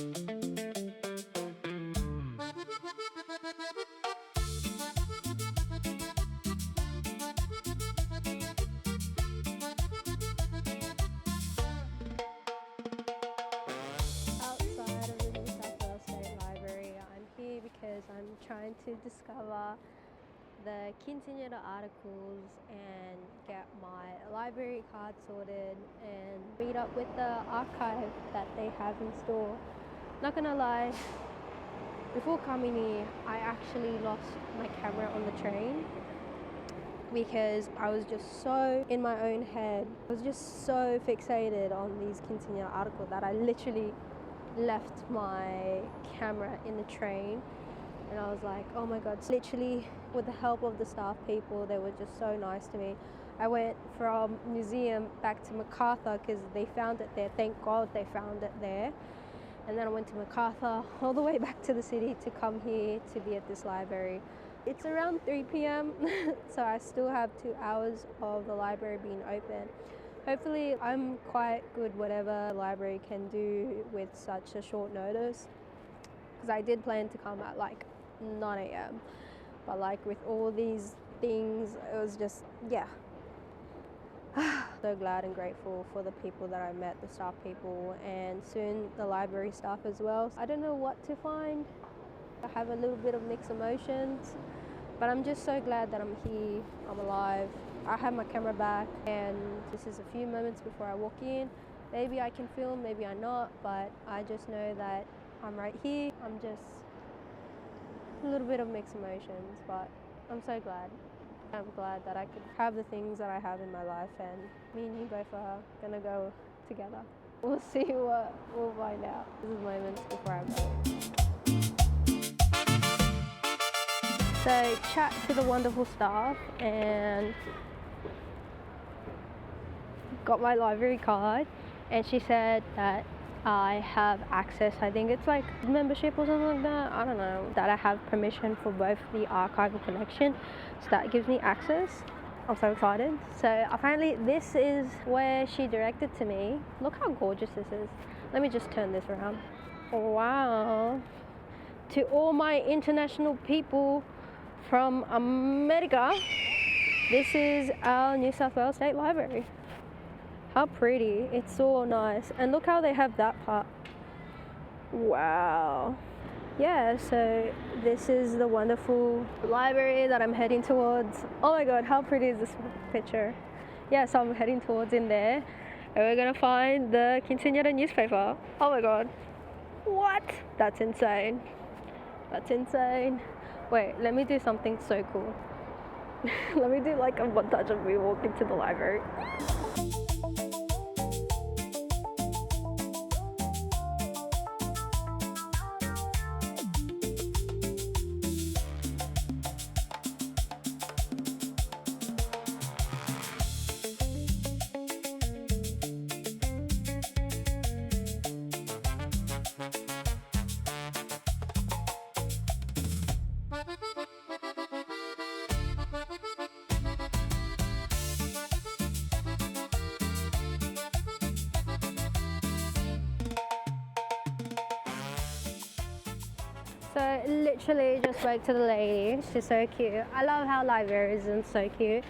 Outside of the New South Wales State Library, I'm here because I'm trying to discover the Quinceañera articles and get my library card sorted and meet up with the archive that they have in store. Not gonna lie, before coming here, I actually lost my camera on the train because I was just so in my own head. I was just so fixated on these Quinceañera articles that I literally left my camera in the train, and I was like, oh my god. So literally with the help of the staff people, they were just so nice to me. I went from museum back to MacArthur because they found it there. Thank God they found it there. And then I went to MacArthur all the way back to the city to come here to be at this library. It's around 3 p.m. so I still have 2 hours of the library being open. Hopefully I'm quite good whatever the library can do with such a short notice, because I did plan to come at like 9 a.m. but like with all these things, it was just, yeah. So glad and grateful for the people that I met, the staff people, and soon the library staff as well. I don't know what to find. I have a little bit of mixed emotions, but I'm just so glad that I'm here, I'm alive. I have my camera back, and this is a few moments before I walk in. Maybe I can film, maybe I'm not, but I just know that I'm right here. I'm just a little bit of mixed emotions, but I'm so glad. I'm glad that I could have the things that I have in my life, and me and you both are gonna go together. We'll see what we'll find out. This is moments before I go. So chat to the wonderful staff and got my library card, and she said that I have access, I think it's like membership or something like that, I don't know, that I have permission for both the archival collection, so that gives me access. I'm so excited. So apparently this is where she directed to me. Look how gorgeous this is. Let me just turn this around. Wow. To all my international people from America, this is our New South Wales State Library. How pretty, it's so nice. And look how they have that part. Wow. Yeah, so this is the wonderful library that I'm heading towards. Oh my god, how pretty is this picture? Yeah, so I'm heading towards in there, and we're gonna find the Quinceañera newspaper. Oh my god. What? That's insane. That's insane. Wait, let me do something so cool. Let me do like a montage of me walking to the library. So literally just spoke to the lady. She's so cute. I love how librarians are so cute.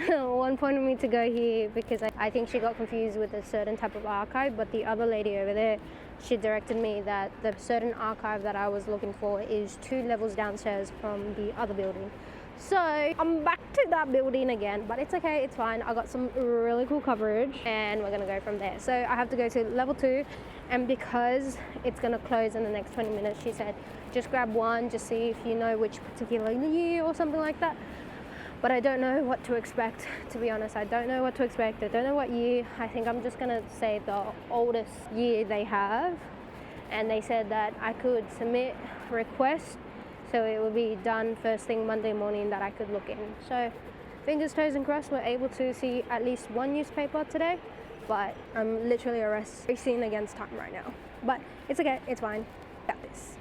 One pointed me to go here because I think she got confused with a certain type of archive, but the other lady over there, she directed me that the certain archive that I was looking for is 2 levels downstairs from the other building. So I'm back to that building again, but it's okay, it's fine. I got some really cool coverage and we're gonna go from there. So I have to go to level 2, and because it's gonna close in the next 20 minutes, she said, just grab one, just see if you know which particular year or something like that. But I don't know what to expect, to be honest. I don't know what to expect. I don't know what year. I think I'm just gonna say the oldest year they have. And they said that I could submit requests, so it will be done first thing Monday morning that I could look in. So fingers, toes and crossed, we're able to see at least one newspaper today, but I'm literally racing against time right now. But it's okay, it's fine, got this.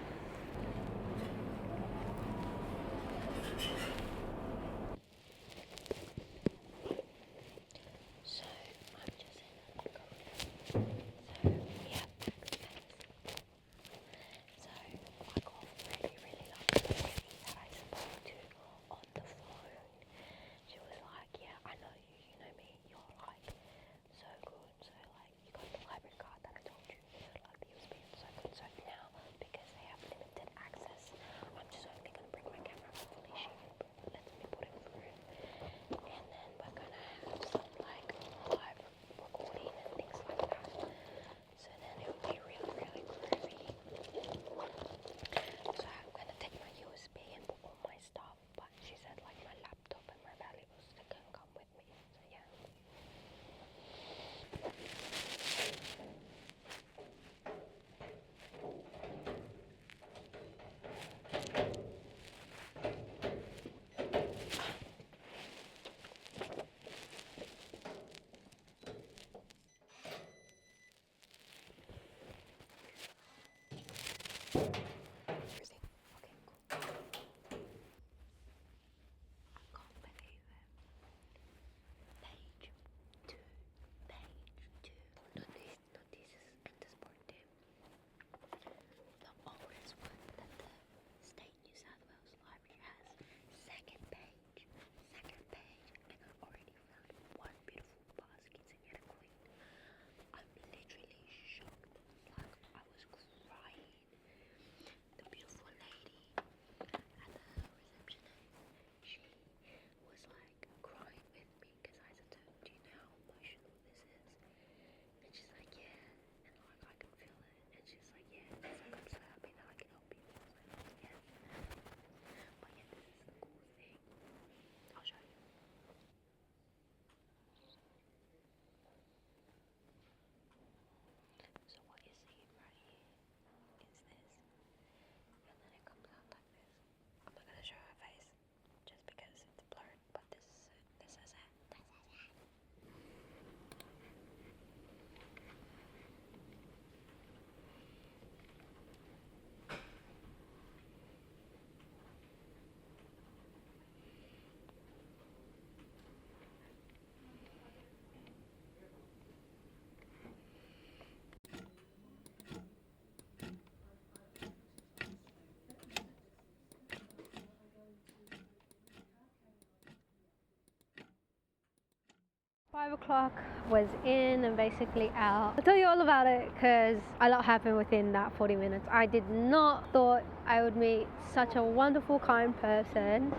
5 o'clock was in and basically out. I'll tell you all about it because a lot happened within that 40 minutes. I did not thought I would meet such a wonderful, kind person,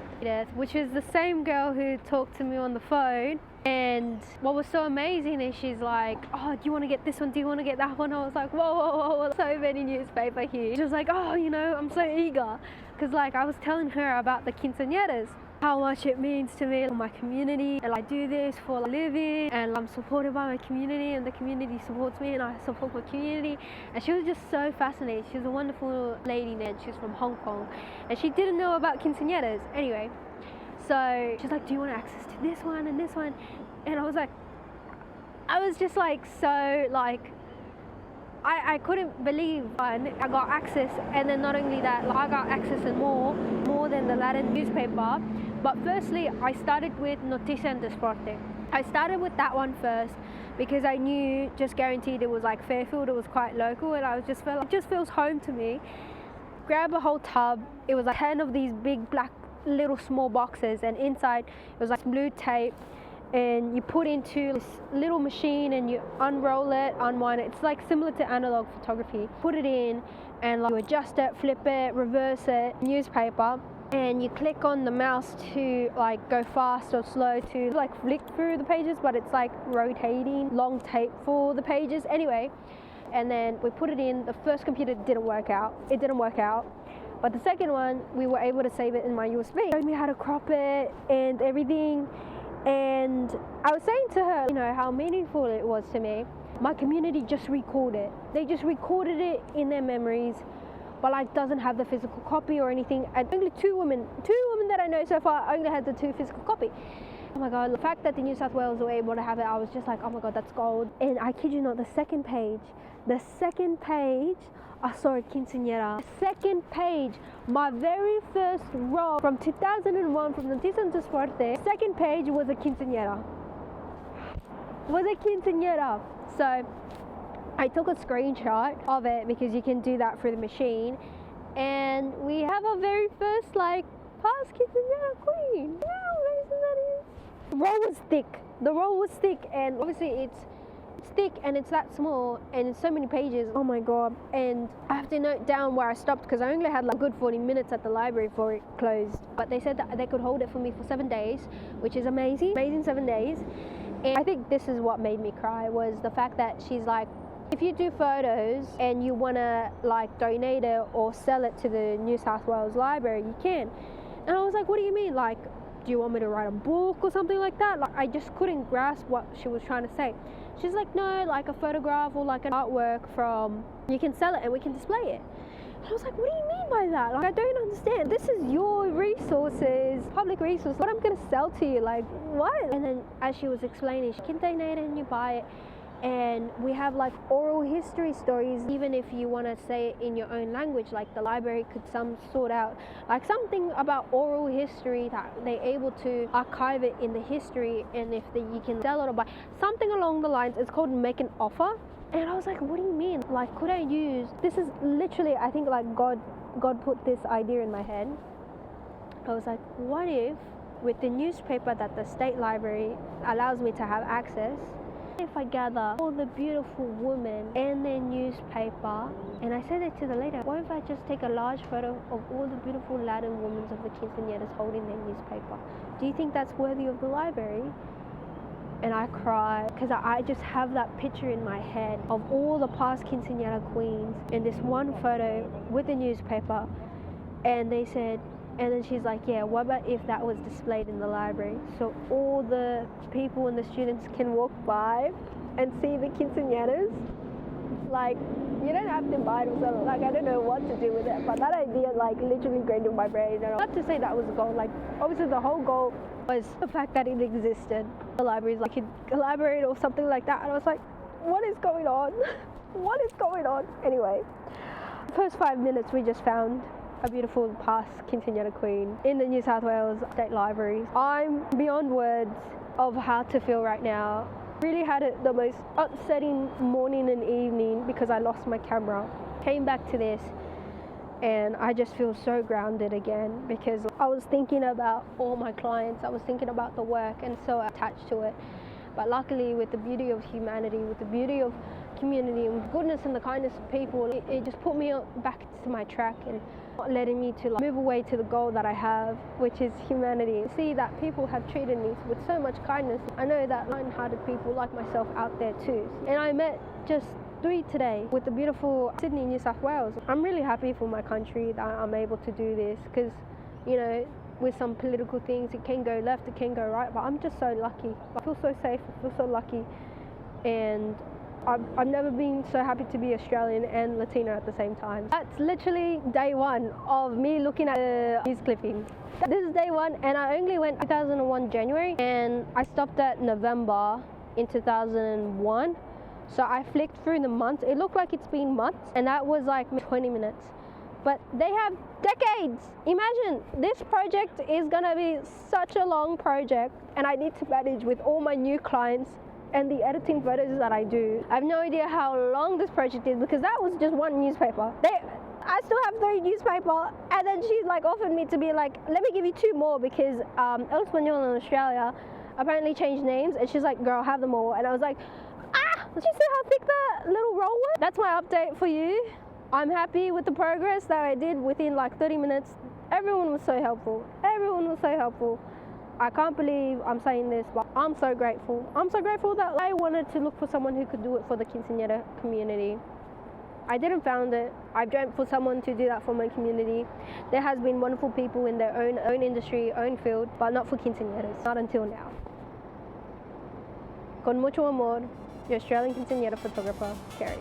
which is the same girl who talked to me on the phone. And what was so amazing is she's like, oh, do you want to get this one? Do you want to get that one? I was like, whoa, whoa, whoa, whoa. So many newspaper here. She was like, oh, you know, I'm so eager. Because like I was telling her about the quinceañeras, how much it means to me, my community, and I do this for a living, and I'm supported by my community, and the community supports me, and I support my community. And she was just so fascinated. She's a wonderful lady, and she's from Hong Kong, and she didn't know about quinceañeras. Anyway, so she's like, do you want access to this one and this one? And I was like, I was just like, so like, I couldn't believe I got access, and then not only that, like, I got access and more than the Latin newspaper. But firstly, I started with Noticias en Deporte. I started with that one first because I knew, just guaranteed, it was like Fairfield, it was quite local, and I was just felt like, it just feels home to me. Grab a whole tub, it was like 10 of these big black little small boxes, and inside it was like blue tape, and you put into this little machine and you unroll it, unwind it. It's like similar to analog photography. Put it in and like you adjust it, flip it, reverse it, newspaper, and you click on the mouse to like go fast or slow to like flick through the pages, but it's like rotating long tape for the pages anyway. And then we put it in. The first computer didn't work out. It didn't work out. But the second one, we were able to save it in my USB. Showed me how to crop it and everything. And I was saying to her, you know, how meaningful it was to me. My community just recorded it. They just recorded it in their memories, but like doesn't have the physical copy or anything. And only two women that I know so far only had the 2 physical copy. Oh my God, the fact that the New South Wales were able to have it, I was just like, oh my God, that's gold. And I kid you not, the second page, I saw a quinceañera. The second page, my very first roll from 2001 from Noticias en Deporte, second page was a quinceañera. So I took a screenshot of it because you can do that through the machine. And we have our very first like past quinceañera queen. How amazing that is. The roll was thick, and obviously it's thick and it's that small and it's so many pages. Oh my God. And I have to note down where I stopped because I only had like a good 40 minutes at the library before it closed. But they said that they could hold it for me for 7 days, which is amazing 7 days. And I think this is what made me cry, was the fact that she's like, if you do photos and you want to like donate it or sell it to the New South Wales Library, you can. And I was like, what do you mean? Like, do you want me to write a book or something like that? Like, I just couldn't grasp what she was trying to say. She's like, no, like a photograph or like an artwork from, you can sell it and we can display it. And I was like, what do you mean by that? Like, I don't understand. This is your resources, public resource. What I'm going to sell to you, like, what? And then as she was explaining, she can donate it and you buy it. And we have like oral history stories, even if you want to say it in your own language, like the library could sort out like something about oral history that they're able to archive it in the history, and if you can sell it or buy something along the lines. It's called make an offer. And I was like, what do you mean? Like, could I use, this is literally, I think like God put this idea in my head. I was like, what if with the newspaper that the state library allows me to have access, if I gather all the beautiful women and their newspaper, and I said it to the lady, what if I just take a large photo of all the beautiful Latin women of the quinceañeras holding their newspaper? Do you think that's worthy of the library? And I cried because I just have that picture in my head of all the past quinceañera queens in this one photo with the newspaper. And they said, and then she's like, yeah, what about if that was displayed in the library? So all the people and the students can walk by and see the quinceañeras. Like, you don't have to buy it or sell it. Like, I don't know what to do with it. But that idea, like, literally ingrained in my brain. And not to say that was the goal. Like, obviously the whole goal was the fact that it existed. The libraries, like, could collaborate or something like that. And I was like, what is going on? What is going on? Anyway, the first 5 minutes we just found a beautiful past quinceañera queen in the New South Wales State Library. I'm beyond words of how to feel right now. Really had it the most upsetting morning and evening because I lost my camera. Came back to this and I just feel so grounded again because I was thinking about all my clients. I was thinking about the work and so attached to it. But luckily, with the beauty of humanity, with the beauty of community and goodness and the kindness of people, it just put me back to my track and letting me to move away to the goal that I have, which is humanity. See that people have treated me with so much kindness. I know that kind-hearted people like myself out there too. And I met just 3 today with the beautiful Sydney, New South Wales. I'm really happy for my country that I'm able to do this, because, you know, with some political things, it can go left, it can go right, but I'm just so lucky. I feel so safe, I feel so lucky, and I've never been so happy to be Australian and Latino at the same time. That's literally day 1 of me looking at the news clipping. This is day 1, and I only went 2001 January, and I stopped at November in 2001. So I flicked through the months. It looked like it's been months, and that was like 20 minutes. But they have decades. Imagine, this project is gonna be such a long project, and I need to manage with all my new clients and the editing photos that I do. I have no idea how long this project is, because that was just 1 newspaper. I still have 3 newspaper, and then she offered me to be like, let me give you 2 more, because El Español in Australia apparently changed names, and she's like, girl, have them all. And I was like, did you see how thick that little roll was? That's my update for you. I'm happy with the progress that I did within like 30 minutes. Everyone was so helpful. Everyone was so helpful. I can't believe I'm saying this, but I'm so grateful. I'm so grateful that I wanted to look for someone who could do it for the Quinceañera community. I didn't found it. I dreamt for someone to do that for my community. There has been wonderful people in their own industry, own field, but not for quinceañeras, not until now. Con mucho amor, your Australian quinceañera photographer, Kerry.